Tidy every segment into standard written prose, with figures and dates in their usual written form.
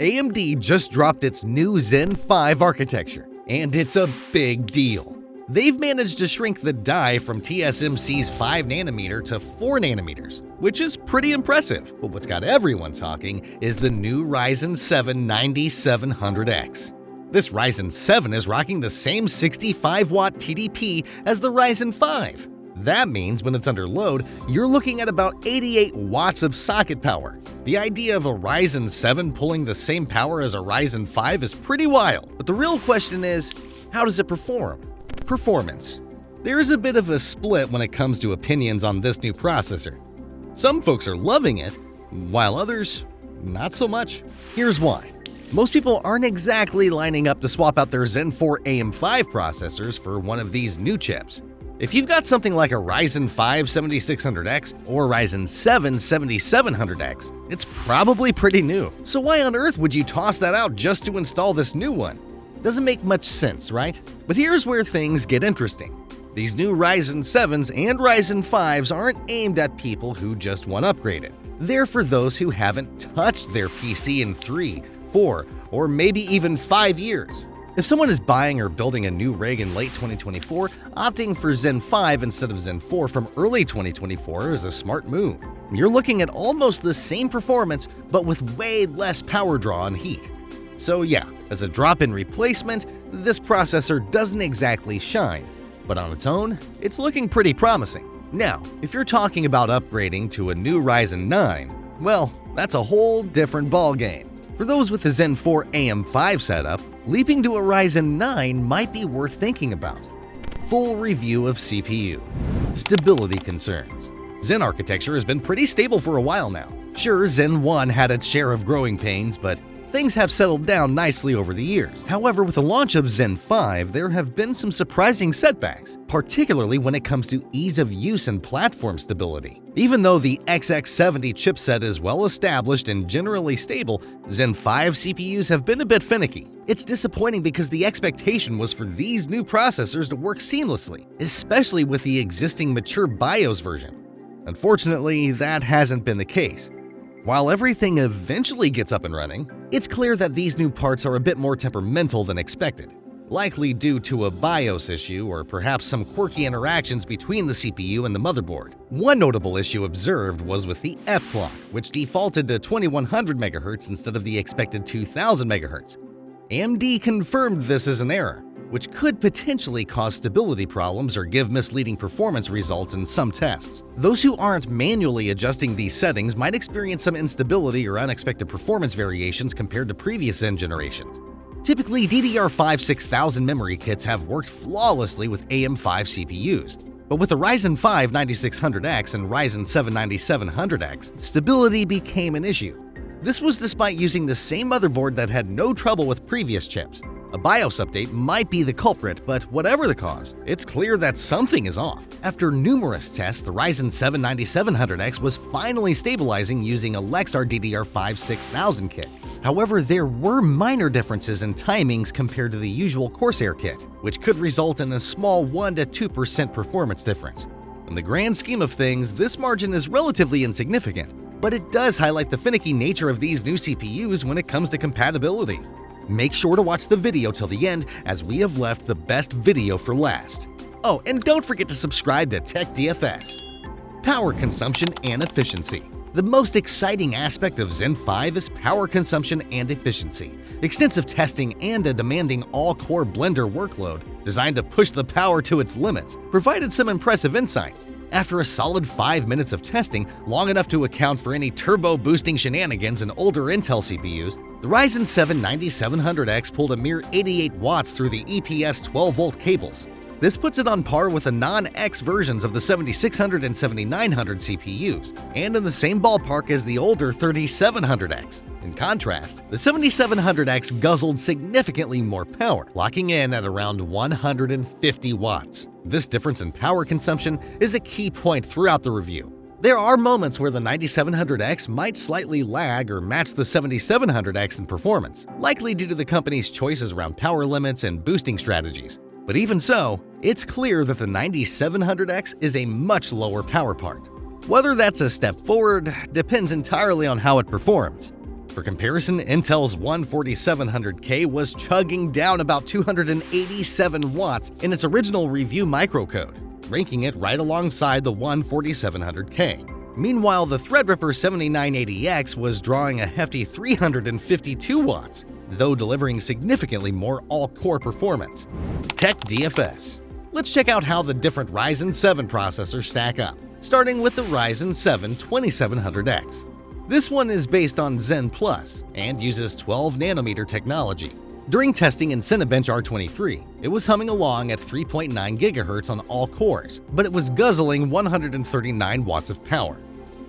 AMD just dropped its new Zen 5 architecture, and it's a big deal. They've managed to shrink the die from TSMC's 5nm to 4nm, which is pretty impressive. But what's got everyone talking is the new Ryzen 7 9700X. This Ryzen 7 is rocking the same 65-watt TDP as the Ryzen 5. That means when it's under load, you're looking at about 88 watts of socket power. The idea of a Ryzen 7 pulling the same power as a Ryzen 5 is pretty wild, but the real question is, how does it perform? Performance. There is a bit of a split when it comes to opinions on this new processor. Some folks are loving it, while others, not so much. Here's why. Most people aren't exactly lining up to swap out their Zen 4 AM5 processors for one of these new chips. If you've got something like a Ryzen 5 7600X or Ryzen 7 7700X, it's probably pretty new. So why on earth would you toss that out just to install this new one? Doesn't make much sense, right? But here's where things get interesting. These new Ryzen 7s and Ryzen 5s aren't aimed at people who just want upgraded. They're for those who haven't touched their PC in 3, 4, or maybe even 5 years. If someone is buying or building a new rig in late 2024, opting for Zen 5 instead of Zen 4 from early 2024 is a smart move. You're looking at almost the same performance, but with way less power draw and heat. So yeah, as a drop-in replacement, this processor doesn't exactly shine, but on its own, it's looking pretty promising. Now, if you're talking about upgrading to a new Ryzen 9, well, that's a whole different ballgame. For those with the Zen 4 AM5 setup, leaping to a Ryzen 9 might be worth thinking about. Full review of CPU. Stability concerns. Zen architecture has been pretty stable for a while now. Sure, Zen 1 had its share of growing pains, but things have settled down nicely over the years. However, with the launch of Zen 5, there have been some surprising setbacks, particularly when it comes to ease of use and platform stability. Even though the XX70 chipset is well established and generally stable, Zen 5 CPUs have been a bit finicky. It's disappointing because the expectation was for these new processors to work seamlessly, especially with the existing mature BIOS version. Unfortunately, that hasn't been the case. While everything eventually gets up and running, it's clear that these new parts are a bit more temperamental than expected, likely due to a BIOS issue or perhaps some quirky interactions between the CPU and the motherboard. One notable issue observed was with the F clock, which defaulted to 2100 MHz instead of the expected 2000 MHz. AMD confirmed this as an error, which could potentially cause stability problems or give misleading performance results in some tests. Those who aren't manually adjusting these settings might experience some instability or unexpected performance variations compared to previous Zen generations. Typically, DDR5 6000 memory kits have worked flawlessly with AM5 CPUs. But with the Ryzen 5 9600X and Ryzen 7 9700X, stability became an issue. This was despite using the same motherboard that had no trouble with previous chips. A BIOS update might be the culprit, but whatever the cause, it's clear that something is off. After numerous tests, the Ryzen 7 9700X was finally stabilizing using a Lexar DDR5 6000 kit. However, there were minor differences in timings compared to the usual Corsair kit, which could result in a small 1 to 2% performance difference. In the grand scheme of things, this margin is relatively insignificant, but it does highlight the finicky nature of these new CPUs when it comes to compatibility. Make sure to watch the video till the end, as we have left the best video for last. Oh, and don't forget to subscribe to Tech DFS. Power consumption and efficiency. The most exciting aspect of Zen 5 is power consumption and efficiency. Extensive testing and a demanding all-core Blender workload, designed to push the power to its limits, provided some impressive insights. After a solid 5 minutes of testing, long enough to account for any turbo-boosting shenanigans in older Intel CPUs, the Ryzen 7 9700X pulled a mere 88 watts through the EPS 12-volt cables. This puts it on par with the non-X versions of the 7600 and 7900 CPUs, and in the same ballpark as the older 3700X. In contrast, the 7700X guzzled significantly more power, locking in at around 150 watts. This difference in power consumption is a key point throughout the review. There are moments where the 9700X might slightly lag or match the 7700X in performance, likely due to the company's choices around power limits and boosting strategies. But even so, it's clear that the 9700X is a much lower power part. Whether that's a step forward depends entirely on how it performs. For comparison, Intel's 14700K was chugging down about 287 watts in its original review microcode, ranking it right alongside the 14700K. Meanwhile, the Threadripper 7980X was drawing a hefty 352 watts, though delivering significantly more all-core performance. Tech DFS. Let's check out how the different Ryzen 7 processors stack up, starting with the Ryzen 7 2700X. This one is based on Zen Plus and uses 12nm technology. During testing in Cinebench R23, it was humming along at 3.9 GHz on all cores, but it was guzzling 139 watts of power.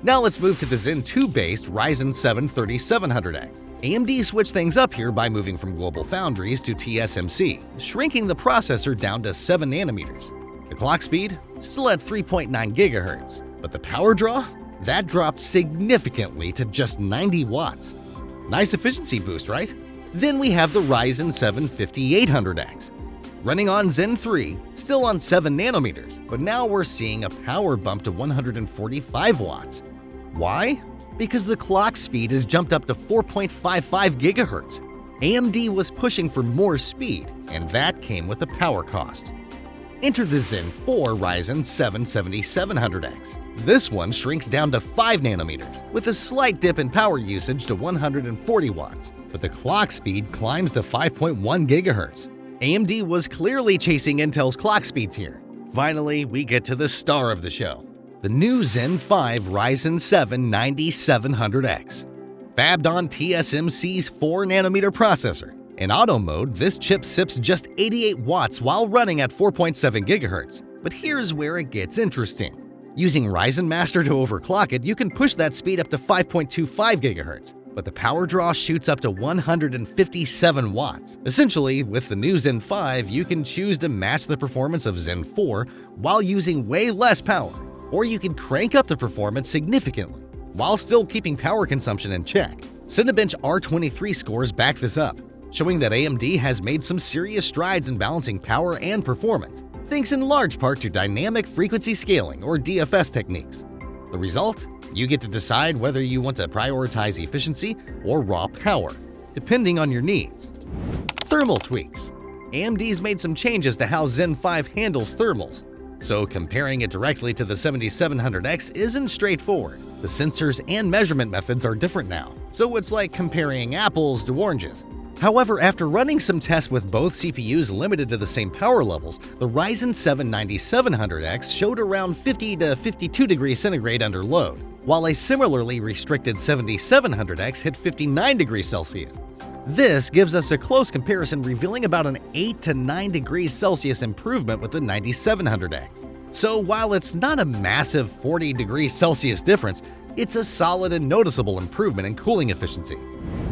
Now let's move to the Zen 2-based Ryzen 7 3700X. AMD switched things up here by moving from GlobalFoundries to TSMC, shrinking the processor down to 7 nanometers. The clock speed? Still at 3.9 GHz, but the power draw? That dropped significantly to just 90 watts. Nice efficiency boost, right? Then we have the Ryzen 7 5800X. Running on Zen 3, still on 7 nanometers, but now we're seeing a power bump to 145 watts. Why? Because the clock speed has jumped up to 4.55 GHz. AMD was pushing for more speed, and that came with a power cost. Enter the Zen 4 Ryzen 7 7700X. This one shrinks down to 5 nanometers, with a slight dip in power usage to 140 watts, but the clock speed climbs to 5.1 GHz. AMD was clearly chasing Intel's clock speeds here. Finally, we get to the star of the show, the new Zen 5 Ryzen 7 9700X. Fabbed on TSMC's 4nm processor. In auto mode, this chip sips just 88 watts while running at 4.7 GHz. But here's where it gets interesting. Using Ryzen Master to overclock it, you can push that speed up to 5.25 GHz, but the power draw shoots up to 157 watts. Essentially, with the new Zen 5, you can choose to match the performance of Zen 4 while using way less power, or you can crank up the performance significantly while still keeping power consumption in check. Cinebench R23 scores back this up, showing that AMD has made some serious strides in balancing power and performance, thanks in large part to dynamic frequency scaling or DFS techniques. The result? You get to decide whether you want to prioritize efficiency or raw power, depending on your needs. Thermal tweaks. AMD's made some changes to how Zen 5 handles thermals, so comparing it directly to the 7700X isn't straightforward. The sensors and measurement methods are different now, so it's like comparing apples to oranges. However, after running some tests with both CPUs limited to the same power levels, the Ryzen 7 9700X showed around 50 to 52 degrees centigrade under load, while a similarly restricted 7700X hit 59 degrees Celsius. This gives us a close comparison, revealing about an 8 to 9 degrees Celsius improvement with the 9700X. So while it's not a massive 40 degrees Celsius difference, it's a solid and noticeable improvement in cooling efficiency.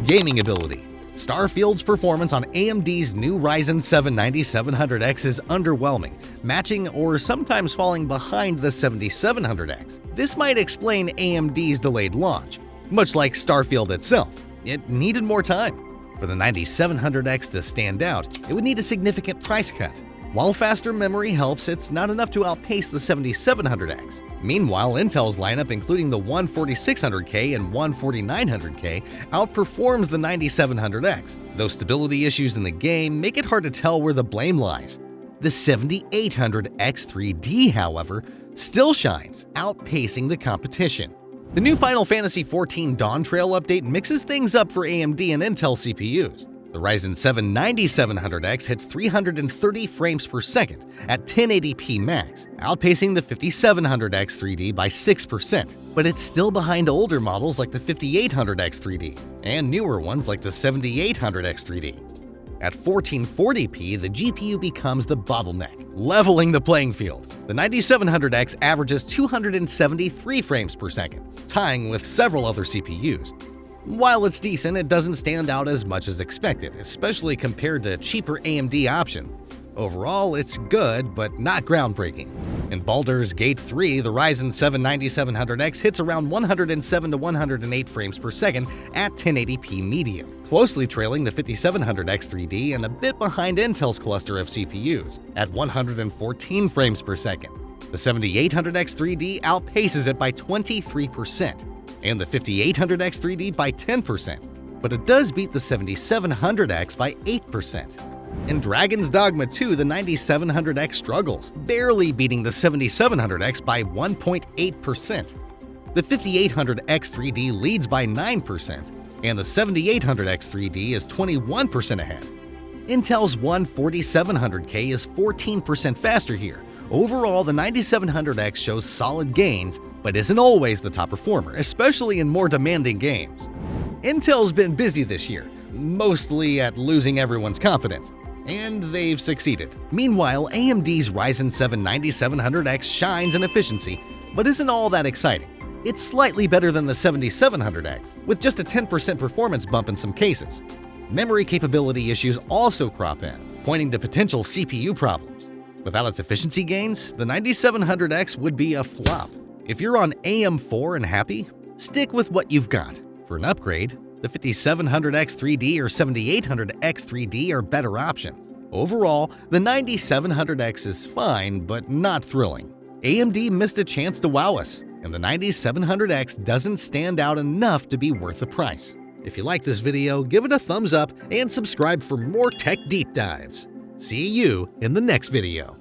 Gaming ability. Starfield's performance on AMD's new Ryzen 7 9700X is underwhelming, matching or sometimes falling behind the 7700X. This might explain AMD's delayed launch. Much like Starfield itself, it needed more time. For the 9700X to stand out, it would need a significant price cut. While faster memory helps, it's not enough to outpace the 7700X. Meanwhile, Intel's lineup, including the 14600K and 14900K, outperforms the 9700X, though stability issues in the game make it hard to tell where the blame lies. The 7800X3D, however, still shines, outpacing the competition. The new Final Fantasy XIV Dawn Trail update mixes things up for AMD and Intel CPUs. The Ryzen 7 9700X hits 330 frames per second at 1080p max, outpacing the 5700X3D by 6%, but it's still behind older models like the 5800X3D and newer ones like the 7800X3D. At 1440p, the GPU becomes the bottleneck, leveling the playing field. The 9700X averages 273 frames per second, tying with several other CPUs. While it's decent, it doesn't stand out as much as expected, especially compared to cheaper AMD options. Overall, it's good, but not groundbreaking. In Baldur's Gate 3, the Ryzen 7 9700X hits around 107 to 108 frames per second at 1080p medium, closely trailing the 5700X3D and a bit behind Intel's cluster of CPUs at 114 frames per second. The 7800X3D outpaces it by 23%, and the 5800X3D by 10%. but it does beat the 7700X by 8%. In Dragon's Dogma 2, the 9700X struggles, barely beating the 7700X by 1.8%. The 5800X 3D leads by 9%, and the 7800X 3D is 21% ahead. Intel's 14700K is 14% faster here. Overall, the 9700X shows solid gains, but isn't always the top performer, especially in more demanding games. Intel's been busy this year, mostly at losing everyone's confidence, and they've succeeded. Meanwhile, AMD's Ryzen 7 9700X shines in efficiency, but isn't all that exciting. It's slightly better than the 7700X, with just a 10% performance bump in some cases. Memory capability issues also crop in, pointing to potential CPU problems. Without its efficiency gains, the 9700X would be a flop. If you're on AM4 and happy, stick with what you've got. For an upgrade, the 5700X 3D or 7800X 3D are better options. Overall, the 9700X is fine, but not thrilling. AMD missed a chance to wow us, and the 9700X doesn't stand out enough to be worth the price. If you like this video, give it a thumbs up and subscribe for more tech deep dives. See you in the next video.